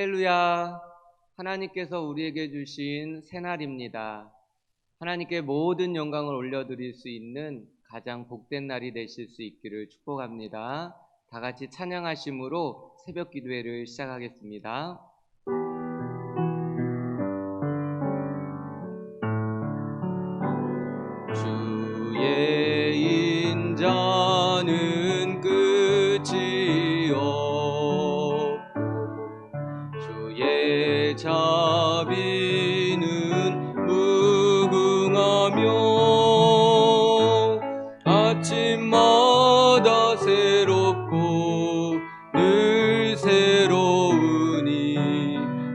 할렐루야. 하나님께서 우리에게 주신 새날입니다. 하나님께 모든 영광을 올려드릴 수 있는 가장 복된 날이 되실 수 있기를 축복합니다. 다 같이 찬양하심으로 새벽 기도회를 시작하겠습니다. 주의 인자는 끝이 없고 주의 자비는 무궁하며 아침마다 새롭고 늘 새로우니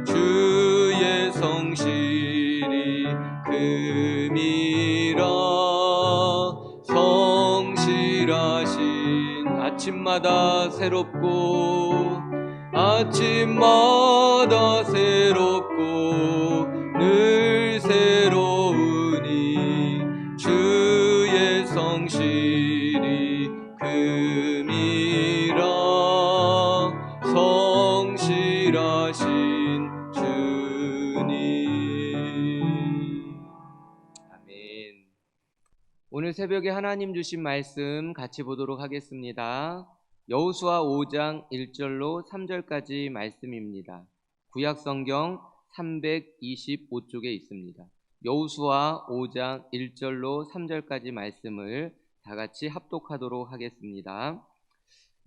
주의 성실이 금이라. 성실하신 아침마다 새롭고 아침마다 새롭고 늘 새로우니 주의 성실이 금이라. 성실하신 주님. 아멘. 오늘 새벽에 하나님 주신 말씀 같이 보도록 하겠습니다. 여호수아 5장 1절로 3절까지 말씀입니다. 구약성경 325쪽에 있습니다. 여호수아 5장 1절로 3절까지 말씀을 다 같이 합독하도록 하겠습니다.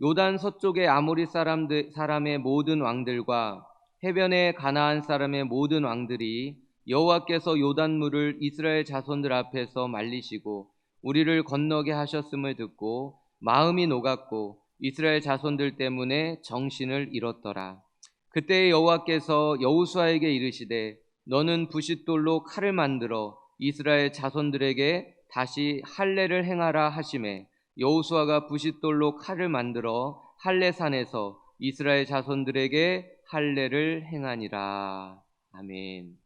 요단 서쪽의 아모리 사람의 모든 왕들과 해변의 가나안 사람의 모든 왕들이 여호와께서 요단물을 이스라엘 자손들 앞에서 말리시고 우리를 건너게 하셨음을 듣고 마음이 녹았고 이스라엘 자손들 때문에 정신을 잃었더라. 그때 여호와께서 여호수아에게 이르시되 너는 부싯돌로 칼을 만들어 이스라엘 자손들에게 다시 할례를 행하라 하시매 여호수아가 부싯돌로 칼을 만들어 할례산에서 이스라엘 자손들에게 할례를 행하니라. 아멘.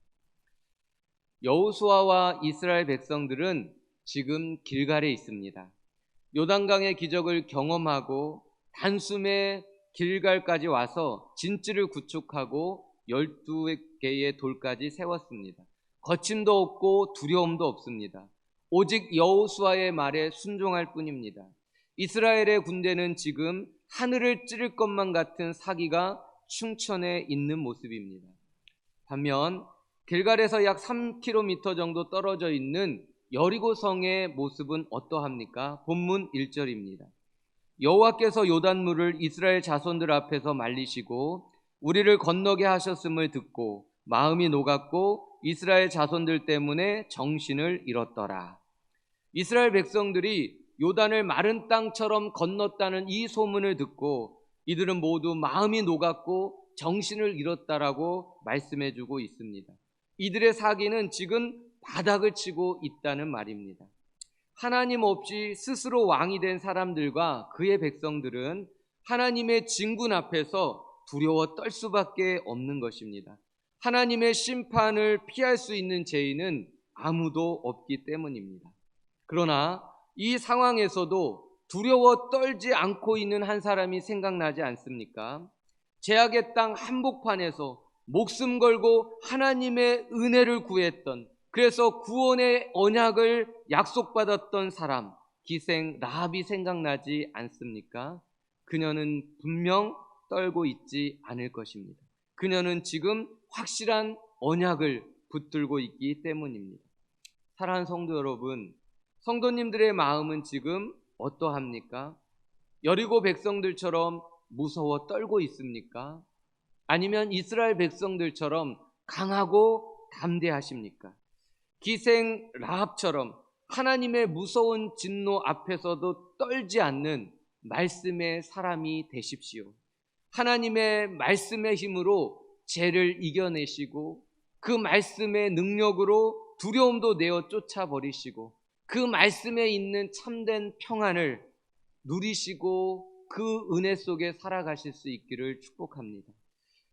여호수아와 이스라엘 백성들은 지금 길갈에 있습니다. 요단강의 기적을 경험하고 단숨에 길갈까지 와서 진지를 구축하고 12개의 돌까지 세웠습니다. 거침도 없고 두려움도 없습니다. 오직 여호수아의 말에 순종할 뿐입니다. 이스라엘의 군대는 지금 하늘을 찌를 것만 같은 사기가 충천에 있는 모습입니다. 반면 길갈에서 약 3km 정도 떨어져 있는 여리고성의 모습은 어떠합니까? 본문 1절입니다. 여호와께서 요단물을 이스라엘 자손들 앞에서 말리시고 우리를 건너게 하셨음을 듣고 마음이 녹았고 이스라엘 자손들 때문에 정신을 잃었더라. 이스라엘 백성들이 요단을 마른 땅처럼 건넜다는 이 소문을 듣고 이들은 모두 마음이 녹았고 정신을 잃었다라고 말씀해주고 있습니다. 이들의 사기는 지금 바닥을 치고 있다는 말입니다. 하나님 없이 스스로 왕이 된 사람들과 그의 백성들은 하나님의 진군 앞에서 두려워 떨 수밖에 없는 것입니다. 하나님의 심판을 피할 수 있는 죄인은 아무도 없기 때문입니다. 그러나 이 상황에서도 두려워 떨지 않고 있는 한 사람이 생각나지 않습니까? 제약의 땅 한복판에서 목숨 걸고 하나님의 은혜를 구했던, 그래서 구원의 언약을 약속받았던 사람, 기생 라합이 생각나지 않습니까? 그녀는 분명 떨고 있지 않을 것입니다. 그녀는 지금 확실한 언약을 붙들고 있기 때문입니다. 사랑하는 성도 여러분, 성도님들의 마음은 지금 어떠합니까? 여리고 백성들처럼 무서워 떨고 있습니까? 아니면 이스라엘 백성들처럼 강하고 담대하십니까? 기생 라합처럼 하나님의 무서운 진노 앞에서도 떨지 않는 말씀의 사람이 되십시오. 하나님의 말씀의 힘으로 죄를 이겨내시고 그 말씀의 능력으로 두려움도 내어 쫓아버리시고 그 말씀에 있는 참된 평안을 누리시고 그 은혜 속에 살아가실 수 있기를 축복합니다.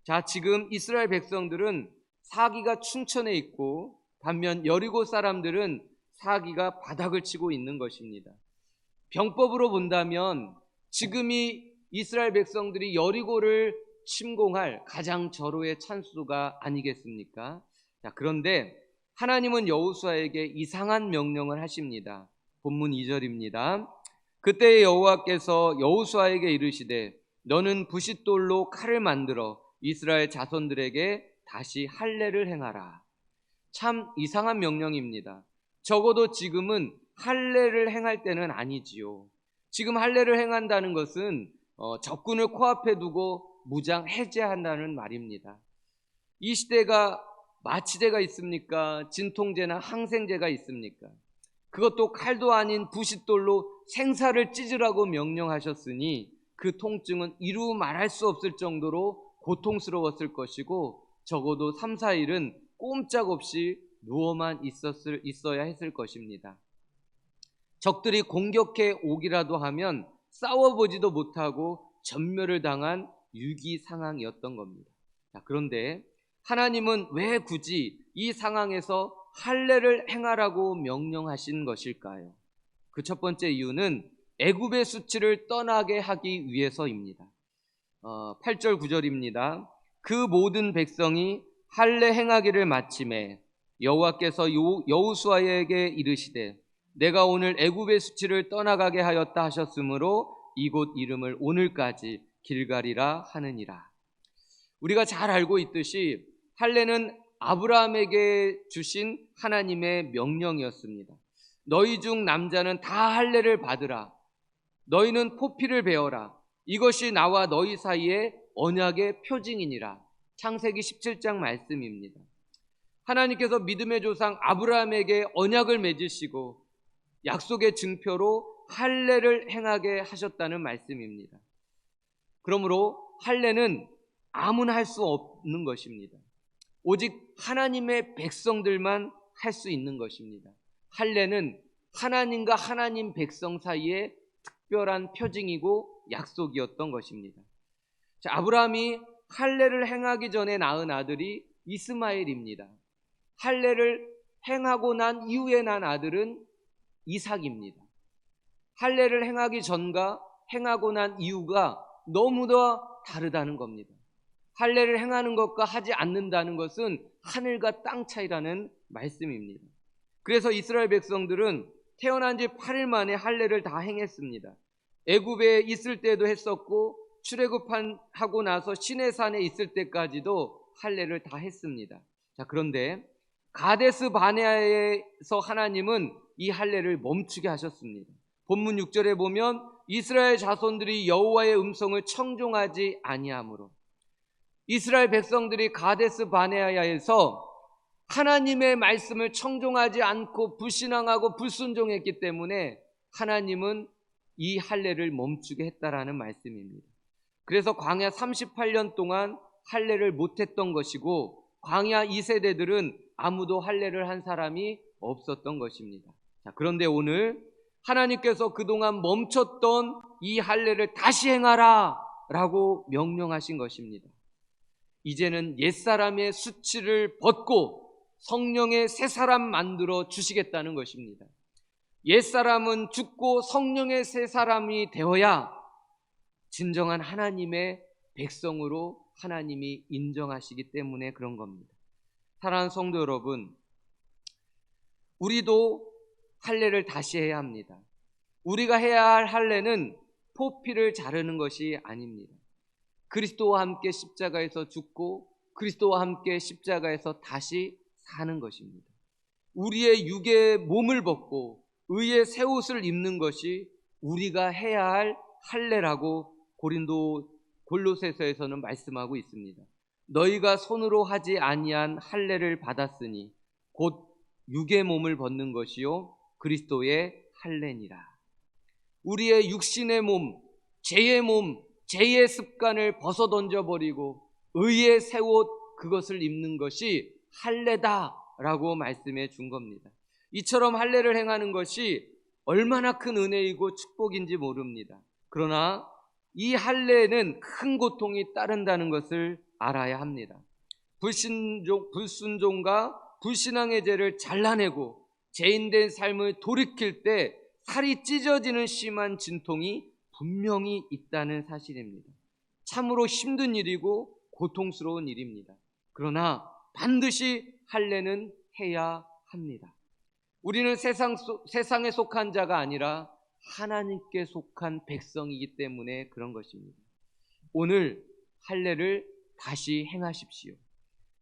자, 지금 이스라엘 백성들은 사기가 충천에 있고 반면 여리고 사람들은 사기가 바닥을 치고 있는 것입니다. 병법으로 본다면 지금이 이스라엘 백성들이 여리고를 침공할 가장 절호의 찬수가 아니겠습니까? 자, 그런데 하나님은 여호수아에게 이상한 명령을 하십니다. 본문 2절입니다. 그때 여호와께서 여호수아에게 이르시되 너는 부싯돌로 칼을 만들어 이스라엘 자손들에게 다시 할례를 행하라. 참 이상한 명령입니다. 적어도 지금은 할례를 행할 때는 아니지요. 지금 할례를 행한다는 것은 적군을 코앞에 두고 무장 해제한다는 말입니다. 이 시대가 마취제가 있습니까? 진통제나 항생제가 있습니까? 그것도 칼도 아닌 부싯돌로 생사를 찢으라고 명령하셨으니 그 통증은 이루 말할 수 없을 정도로 고통스러웠을 것이고 적어도 3, 4일은 꼼짝없이 누워만 있어야 했을 것입니다. 적들이 공격해 오기라도 하면 싸워보지도 못하고 전멸을 당한 위기 상황이었던 겁니다. 자, 그런데 하나님은 왜 굳이 이 상황에서 할례를 행하라고 명령하신 것일까요? 그 첫 번째 이유는 애굽의 수치를 떠나게 하기 위해서입니다. 8절 9절입니다. 그 모든 백성이 할례 행하기를 마침에 여호와께서 여호수아에게 이르시되 내가 오늘 애굽의 수치를 떠나가게 하였다 하셨으므로 이곳 이름을 오늘까지 길갈이라 하느니라. 우리가 잘 알고 있듯이 할례는 아브라함에게 주신 하나님의 명령이었습니다. 너희 중 남자는 다 할례를 받으라. 너희는 포피를 베어라. 이것이 나와 너희 사이의 언약의 표징이니라. 창세기 17장 말씀입니다. 하나님께서 믿음의 조상 아브라함에게 언약을 맺으시고 약속의 증표로 할례를 행하게 하셨다는 말씀입니다. 그러므로 할례는 아무나 할 수 없는 것입니다. 오직 하나님의 백성들만 할 수 있는 것입니다. 할례는 하나님과 하나님 백성 사이의 특별한 표징이고 약속이었던 것입니다. 자, 아브라함이 할례를 행하기 전에 낳은 아들이 이스마엘입니다. 할례를 행하고 난 이후에 난 아들은 이삭입니다. 할례를 행하기 전과 행하고 난 이유가 너무도 다르다는 겁니다. 할례를 행하는 것과 하지 않는다는 것은 하늘과 땅 차이라는 말씀입니다. 그래서 이스라엘 백성들은 태어난 지 8일 만에 할례를 다 행했습니다. 애굽에 있을 때도 했었고 출애굽하고 나서 시내산에 있을 때까지도 할례를 다 했습니다. 자, 그런데 가데스 바네아에서 하나님은 이 할례를 멈추게 하셨습니다. 본문 6절에 보면 이스라엘 자손들이 여호와의 음성을 청종하지 아니하므로, 이스라엘 백성들이 가데스 바네아에서 하나님의 말씀을 청종하지 않고 불신앙하고 불순종했기 때문에 하나님은 이 할례를 멈추게 했다라는 말씀입니다. 그래서 광야 38년 동안 할례를 못했던 것이고 광야 2세대들은 아무도 할례를 한 사람이 없었던 것입니다. 자, 그런데 오늘 하나님께서 그동안 멈췄던 이 할례를 다시 행하라 라고 명령하신 것입니다. 이제는 옛사람의 수치를 벗고 성령의 새 사람 만들어 주시겠다는 것입니다. 옛사람은 죽고 성령의 새 사람이 되어야 진정한 하나님의 백성으로 하나님이 인정하시기 때문에 그런 겁니다. 사랑하는 성도 여러분, 우리도 할례를 다시 해야 합니다. 우리가 해야 할 할례는 포피를 자르는 것이 아닙니다. 그리스도와 함께 십자가에서 죽고 그리스도와 함께 십자가에서 다시 사는 것입니다. 우리의 육의 몸을 벗고 의의 새 옷을 입는 것이 우리가 해야 할 할례라고 골로새서에서는 말씀하고 있습니다. 너희가 손으로 하지 아니한 할례를 받았으니 곧 육의 몸을 벗는 것이요 그리스도의 할례니라. 우리의 육신의 몸, 죄의 습관을 벗어 던져버리고 의의 새 옷, 그것을 입는 것이 할례다라고 말씀해 준 겁니다. 이처럼 할례를 행하는 것이 얼마나 큰 은혜이고 축복인지 모릅니다. 그러나 이 할례에는 큰 고통이 따른다는 것을 알아야 합니다. 불순종과 불신앙의 죄를 잘라내고 죄인된 삶을 돌이킬 때 살이 찢어지는 심한 진통이 분명히 있다는 사실입니다. 참으로 힘든 일이고 고통스러운 일입니다. 그러나 반드시 할례는 해야 합니다. 우리는 세상에 속한 자가 아니라 하나님께 속한 백성이기 때문에 그런 것입니다. 오늘 할례를 다시 행하십시오.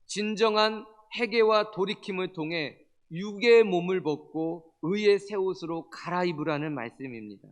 진정한 회개와 돌이킴을 통해 육의 몸을 벗고 의의 새 옷으로 갈아입으라는 말씀입니다.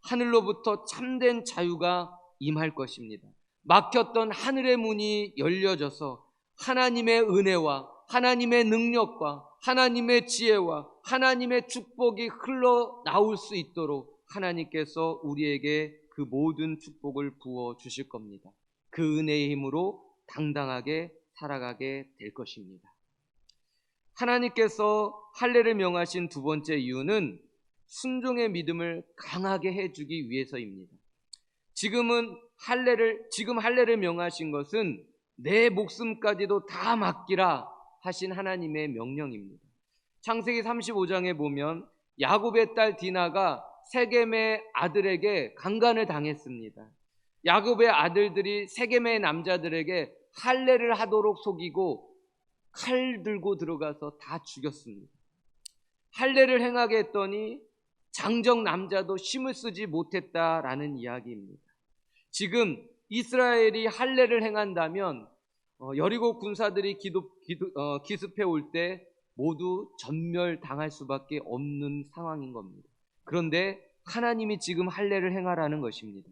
하늘로부터 참된 자유가 임할 것입니다. 막혔던 하늘의 문이 열려져서 하나님의 은혜와 하나님의 능력과 하나님의 지혜와 하나님의 축복이 흘러나올 수 있도록 하나님께서 우리에게 그 모든 축복을 부어 주실 겁니다. 그 은혜의 힘으로 당당하게 살아가게 될 것입니다. 하나님께서 할례를 명하신 두 번째 이유는 순종의 믿음을 강하게 해주기 위해서입니다. 지금 할례를 명하신 것은 내 목숨까지도 다 맡기라 하신 하나님의 명령입니다. 창세기 35장에 보면 야곱의 딸 디나가 세겜의 아들에게 강간을 당했습니다. 야곱의 아들들이 세겜의 남자들에게 할례를 하도록 속이고 칼 들고 들어가서 다 죽였습니다. 할례를 행하게 했더니 장정 남자도 힘을 쓰지 못했다라는 이야기입니다. 지금 이스라엘이 할례를 행한다면 여리고 군사들이 기습해 올 때 모두 전멸당할 수밖에 없는 상황인 겁니다. 그런데 하나님이 지금 할례를 행하라는 것입니다.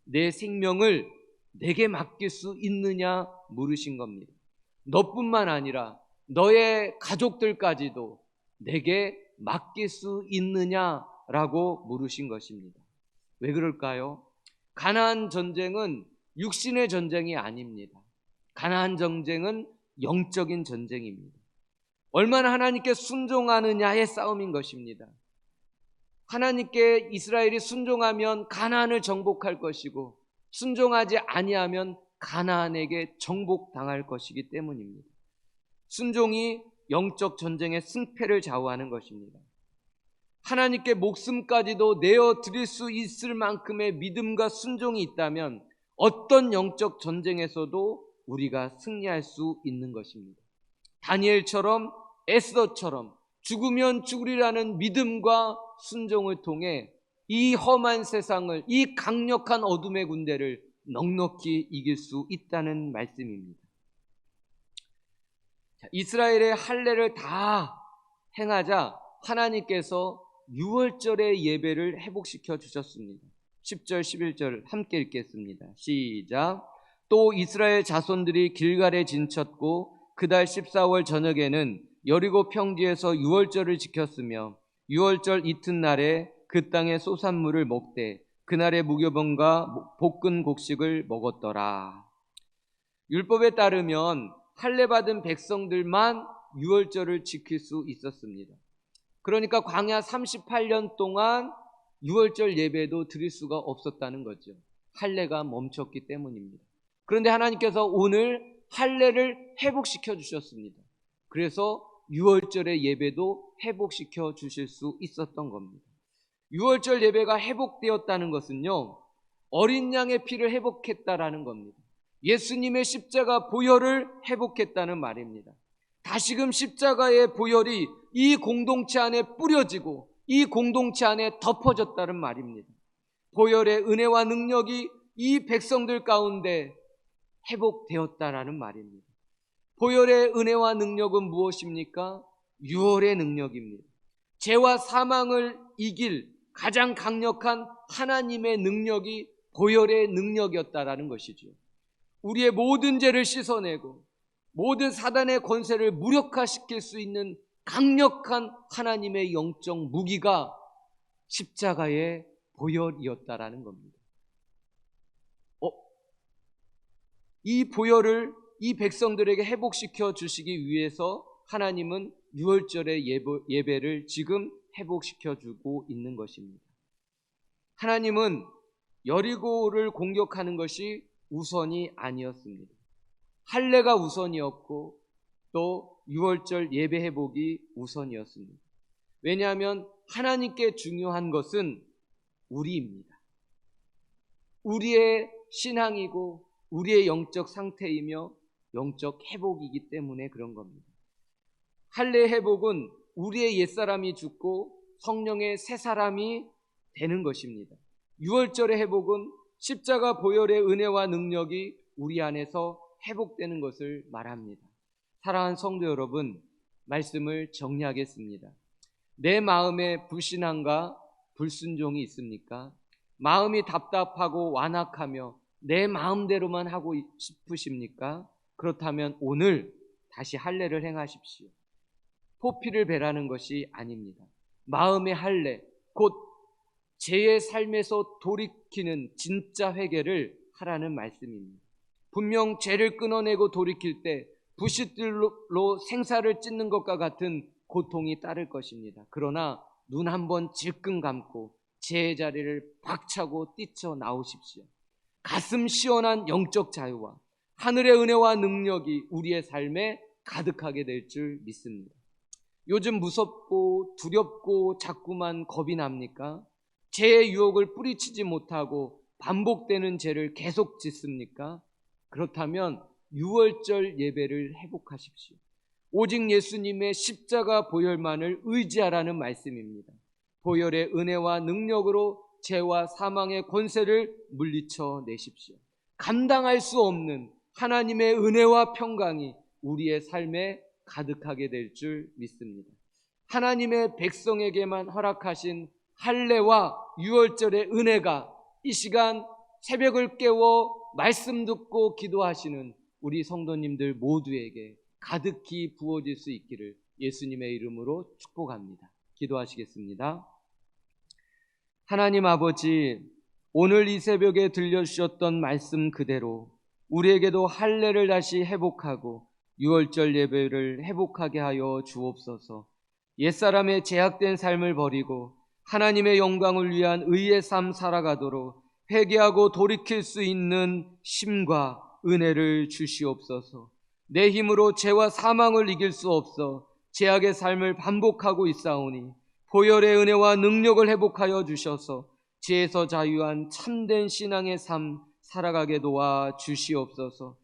내 생명을 내게 맡길 수 있느냐 물으신 겁니다. 너뿐만 아니라 너의 가족들까지도 내게 맡길 수 있느냐라고 물으신 것입니다. 왜 그럴까요? 가나안 전쟁은 육신의 전쟁이 아닙니다. 가나안 전쟁은 영적인 전쟁입니다. 얼마나 하나님께 순종하느냐의 싸움인 것입니다. 하나님께 이스라엘이 순종하면 가나안을 정복할 것이고 순종하지 아니하면 가나안에게 정복당할 것이기 때문입니다. 순종이 영적 전쟁의 승패를 좌우하는 것입니다. 하나님께 목숨까지도 내어드릴 수 있을 만큼의 믿음과 순종이 있다면 어떤 영적 전쟁에서도 우리가 승리할 수 있는 것입니다. 다니엘처럼 에스더처럼 죽으면 죽으리라는 믿음과 순종을 통해 이 험한 세상을, 이 강력한 어둠의 군대를 넉넉히 이길 수 있다는 말씀입니다. 이스라엘의 할례를 다 행하자 하나님께서 유월절의 예배를 회복시켜 주셨습니다. 10절 11절 함께 읽겠습니다. 시작. 또 이스라엘 자손들이 길갈에 진쳤고 그달 14월 저녁에는 여리고 평지에서 유월절을 지켰으며 유월절 이튿날에 그 땅의 소산물을 먹되 그날의 무교병과 볶은 곡식을 먹었더라. 율법에 따르면 할례 받은 백성들만 유월절을 지킬 수 있었습니다. 그러니까 광야 38년 동안 유월절 예배도 드릴 수가 없었다는 거죠. 할례가 멈췄기 때문입니다. 그런데 하나님께서 오늘 할례를 회복시켜 주셨습니다. 그래서 유월절의 예배도 회복시켜 주실 수 있었던 겁니다. 유월절 예배가 회복되었다는 것은요, 어린 양의 피를 회복했다라는 겁니다. 예수님의 십자가 보혈을 회복했다는 말입니다. 다시금 십자가의 보혈이 이 공동체 안에 뿌려지고 이 공동체 안에 덮어졌다는 말입니다. 보혈의 은혜와 능력이 이 백성들 가운데 회복되었다라는 말입니다. 보혈의 은혜와 능력은 무엇입니까? 유월의 능력입니다. 죄와 사망을 이길 가장 강력한 하나님의 능력이 보혈의 능력이었다라는 것이죠. 우리의 모든 죄를 씻어내고 모든 사단의 권세를 무력화시킬 수 있는 강력한 하나님의 영적 무기가 십자가의 보혈이었다라는 겁니다. 이 보혈을 이 백성들에게 회복시켜 주시기 위해서 하나님은 유월절의 예배를 지금 회복시켜 주고 있는 것입니다. 하나님은 여리고를 공격하는 것이 우선이 아니었습니다. 할례가 우선이었고 또 유월절 예배 회복이 우선이었습니다. 왜냐하면 하나님께 중요한 것은 우리입니다. 우리의 신앙이고 우리의 영적 상태이며 영적 회복이기 때문에 그런 겁니다. 할례 회복은 우리의 옛사람이 죽고 성령의 새 사람이 되는 것입니다. 유월절의 회복은 십자가 보혈의 은혜와 능력이 우리 안에서 회복되는 것을 말합니다. 사랑하는 성도 여러분, 말씀을 정리하겠습니다. 내 마음에 불신앙과 불순종이 있습니까? 마음이 답답하고 완악하며 내 마음대로만 하고 싶으십니까? 그렇다면 오늘 다시 할례를 행하십시오. 포피를 베라는 것이 아닙니다. 마음의 할례, 곧 죄의 삶에서 돌이키는 진짜 회개를 하라는 말씀입니다. 분명 죄를 끊어내고 돌이킬 때 부싯들로 생사를 찢는 것과 같은 고통이 따를 것입니다. 그러나 눈 한번 질끈 감고 죄의 자리를 박차고 뛰쳐 나오십시오. 가슴 시원한 영적 자유와 하늘의 은혜와 능력이 우리의 삶에 가득하게 될 줄 믿습니다. 요즘 무섭고 두렵고 자꾸만 겁이 납니까? 죄의 유혹을 뿌리치지 못하고 반복되는 죄를 계속 짓습니까? 그렇다면 유월절 예배를 회복하십시오. 오직 예수님의 십자가 보혈만을 의지하라는 말씀입니다. 보혈의 은혜와 능력으로 죄와 사망의 권세를 물리쳐 내십시오. 감당할 수 없는 하나님의 은혜와 평강이 우리의 삶에 가득하게 될 줄 믿습니다. 하나님의 백성에게만 허락하신 할례와 유월절의 은혜가 이 시간 새벽을 깨워 말씀 듣고 기도하시는 우리 성도님들 모두에게 가득히 부어질 수 있기를 예수님의 이름으로 축복합니다. 기도하시겠습니다. 하나님 아버지, 오늘 이 새벽에 들려주셨던 말씀 그대로 우리에게도 할례를 다시 회복하고 유월절 예배를 회복하게 하여 주옵소서. 옛사람의 제약된 삶을 버리고 하나님의 영광을 위한 의의 삶 살아가도록 회개하고 돌이킬 수 있는 힘과 은혜를 주시옵소서. 내 힘으로 죄와 사망을 이길 수 없어 죄악의 삶을 반복하고 있사오니 보혈의 은혜와 능력을 회복하여 주셔서 죄에서 자유한 참된 신앙의 삶 살아가게 도와 주시옵소서.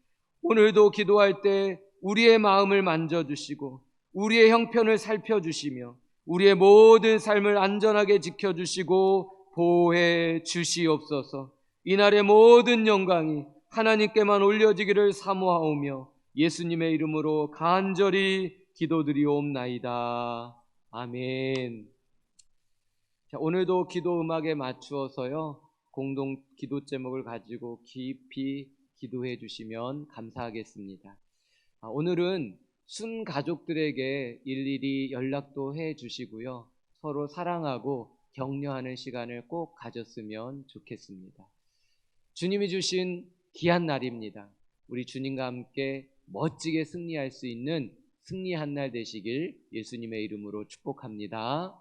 오늘도 기도할 때 우리의 마음을 만져주시고 우리의 형편을 살펴주시며 우리의 모든 삶을 안전하게 지켜주시고 보호해 주시옵소서. 이날의 모든 영광이 하나님께만 올려지기를 사모하오며 예수님의 이름으로 간절히 기도드리옵나이다. 아멘. 자, 오늘도 기도 음악에 맞추어서요, 공동 기도 제목을 가지고 깊이 기도해 주시면 감사하겠습니다. 오늘은 순 가족들에게 일일이 연락도 해 주시고요, 서로 사랑하고 격려하는 시간을 꼭 가졌으면 좋겠습니다. 주님이 주신 귀한 날입니다. 우리 주님과 함께 멋지게 승리할 수 있는 승리한 날 되시길 예수님의 이름으로 축복합니다.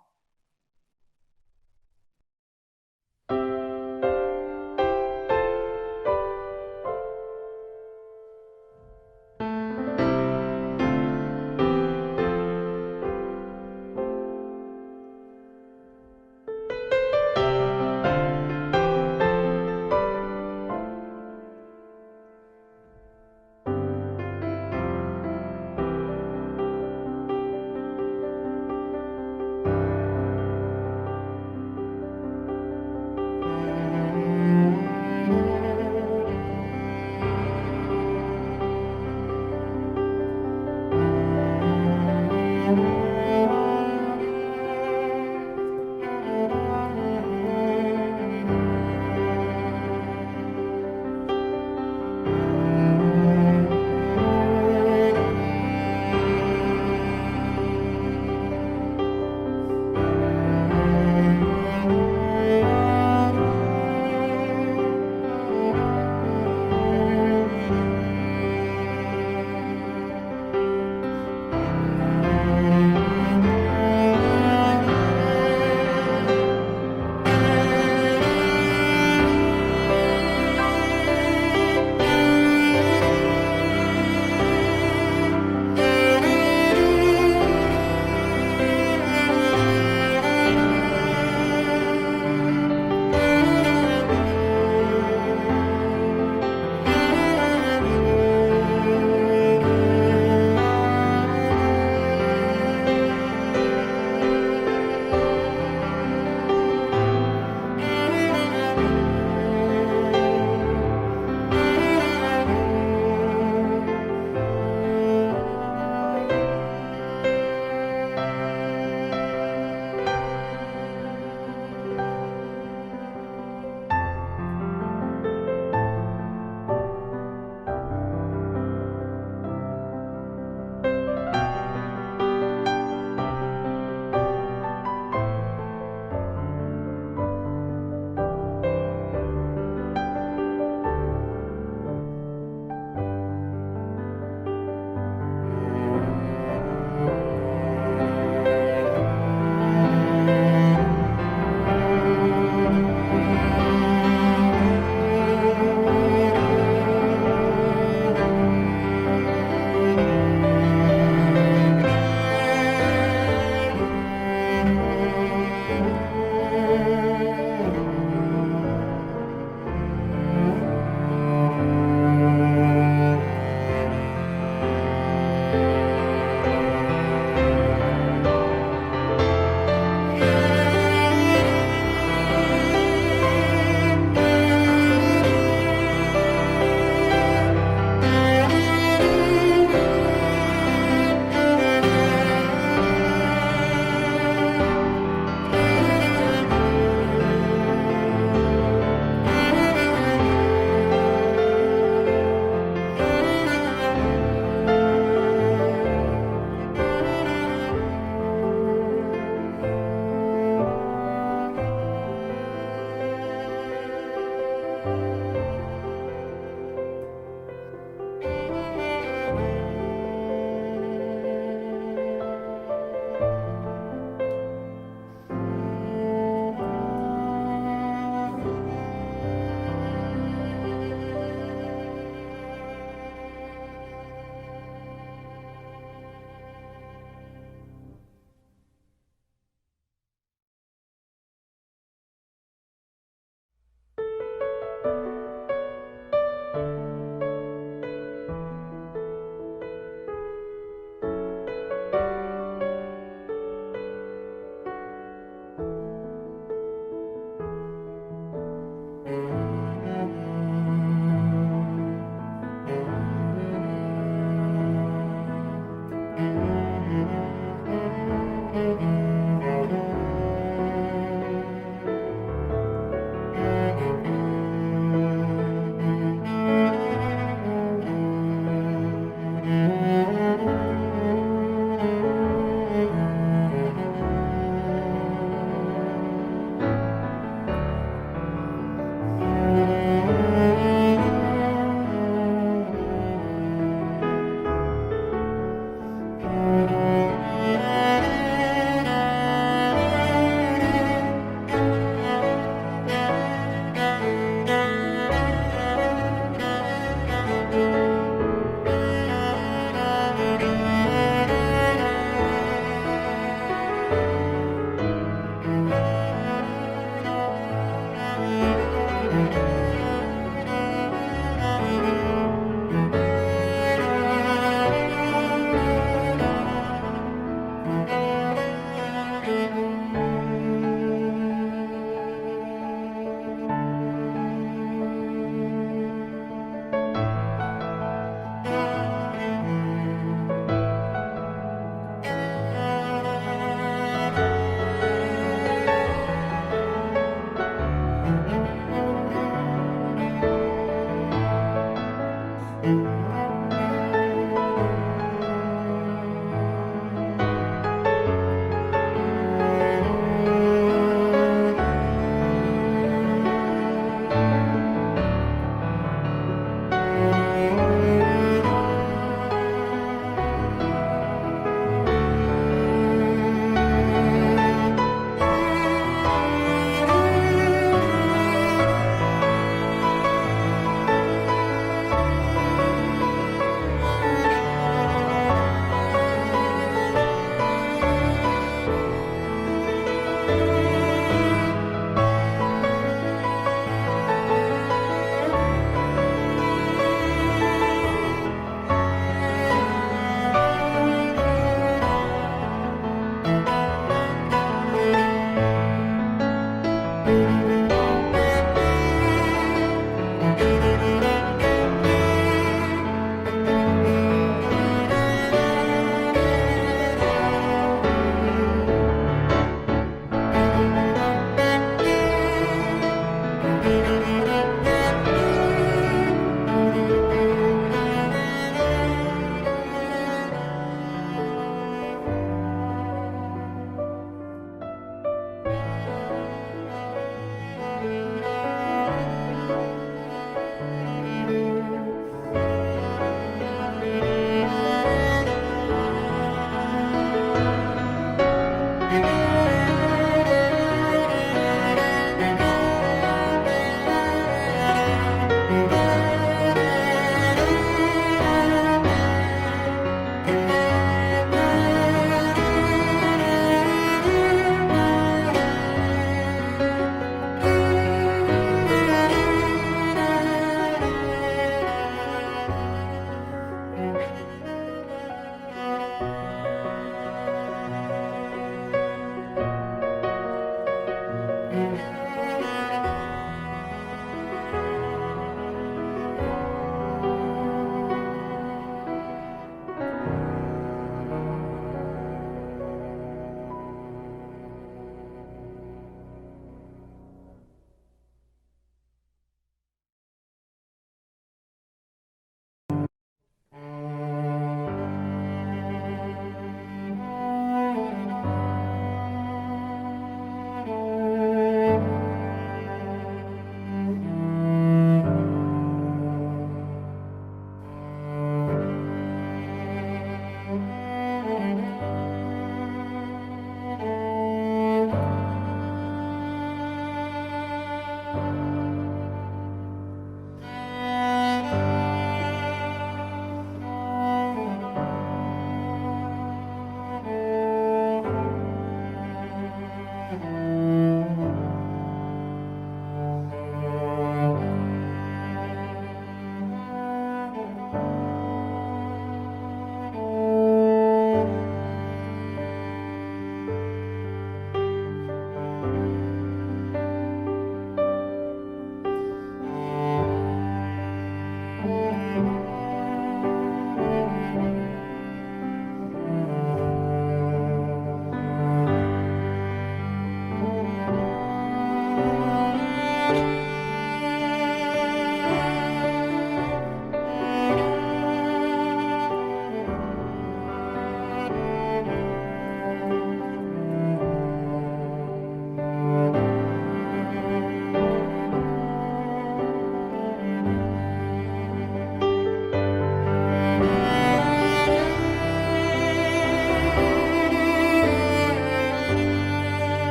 감사합니다.